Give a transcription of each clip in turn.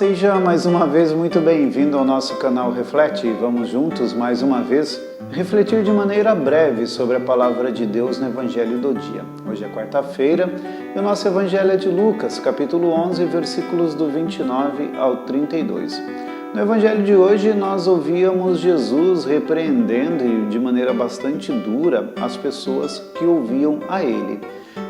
seja mais uma vez muito bem-vindo ao nosso canal Reflete e vamos juntos mais uma vez refletir de maneira breve sobre a Palavra de Deus no Evangelho do dia. Hoje é quarta-feira e o nosso Evangelho é de Lucas, capítulo 11, versículos do 29 ao 32. No Evangelho de hoje nós ouvíamos Jesus repreendendo de maneira bastante dura as pessoas que ouviam a Ele.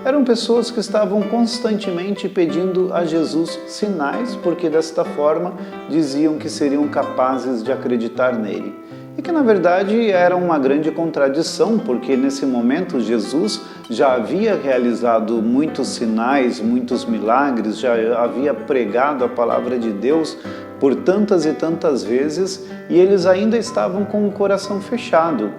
Eram pessoas que estavam constantemente pedindo a Jesus sinais, porque desta forma diziam que seriam capazes de acreditar nele. E que na verdade era uma grande contradição, porque nesse momento Jesus já havia realizado muitos sinais, muitos milagres, já havia pregado a palavra de Deus por tantas e tantas vezes, e eles ainda estavam com o coração fechado.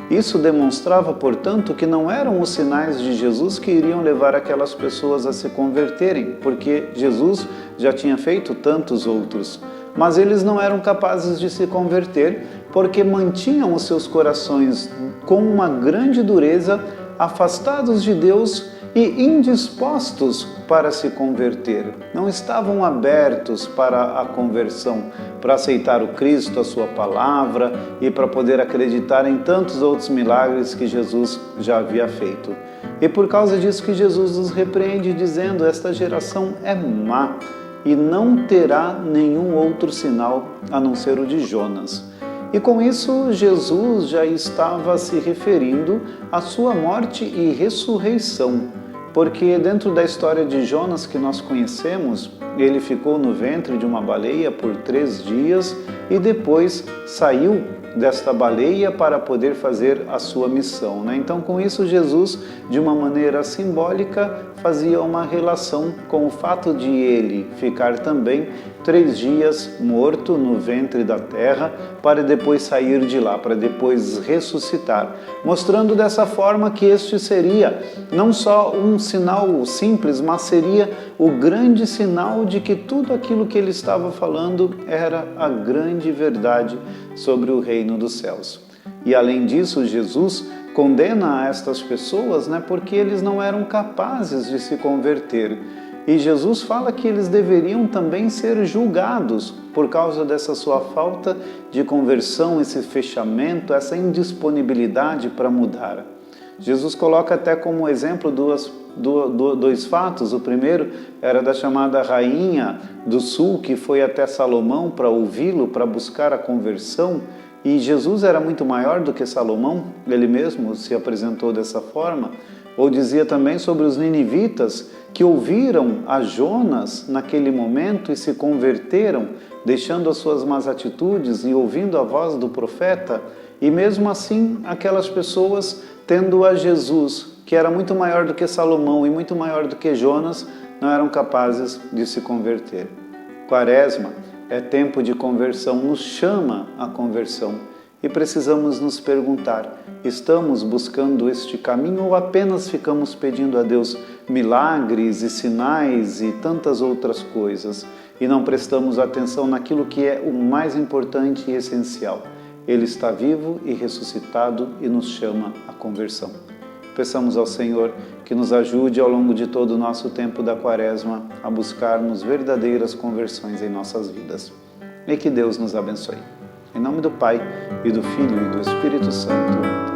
Isso demonstrava, portanto, que não eram os sinais de Jesus que iriam levar aquelas pessoas a se converterem, porque Jesus já tinha feito tantos outros. Mas eles não eram capazes de se converter porque mantinham os seus corações com uma grande dureza, afastados de Deus e indispostos para se converter. Não estavam abertos para a conversão, para aceitar o Cristo, a sua palavra e para poder acreditar em tantos outros milagres que Jesus já havia feito. E por causa disso que Jesus os repreende dizendo: esta geração é má e não terá nenhum outro sinal a não ser o de Jonas. E com isso, Jesus já estava se referindo à sua morte e ressurreição, porque dentro da história de Jonas que nós conhecemos, ele ficou no ventre de uma baleia por 3 dias e depois saiu desta baleia para poder fazer a sua missão, né? Então, com isso, Jesus, de uma maneira simbólica, fazia uma relação com o fato de ele ficar também 3 dias morto no ventre da terra, para depois sair de lá, para depois ressuscitar, mostrando dessa forma que este seria não só um sinal simples, mas seria o grande sinal de que tudo aquilo que ele estava falando era a grande verdade sobre o reino dos céus. E além disso, Jesus condena estas pessoas, né, porque eles não eram capazes de se converter. E Jesus fala que eles deveriam também ser julgados por causa dessa sua falta de conversão, esse fechamento, essa indisponibilidade para mudar. Jesus coloca até como exemplo dois fatos. O primeiro era da chamada rainha do sul, que foi até Salomão para ouvi-lo, para buscar a conversão. E Jesus era muito maior do que Salomão, ele mesmo se apresentou dessa forma. Ou dizia também sobre os ninivitas que ouviram a Jonas naquele momento e se converteram, deixando as suas más atitudes e ouvindo a voz do profeta. E mesmo assim, aquelas pessoas, tendo a Jesus, que era muito maior do que Salomão e muito maior do que Jonas, não eram capazes de se converter. Quaresma é tempo de conversão, nos chama a conversão. E precisamos nos perguntar: estamos buscando este caminho ou apenas ficamos pedindo a Deus milagres e sinais e tantas outras coisas e não prestamos atenção naquilo que é o mais importante e essencial? Ele está vivo e ressuscitado e nos chama à conversão. Peçamos ao Senhor que nos ajude ao longo de todo o nosso tempo da Quaresma a buscarmos verdadeiras conversões em nossas vidas. E que Deus nos abençoe. Em nome do Pai, e do Filho, e do Espírito Santo.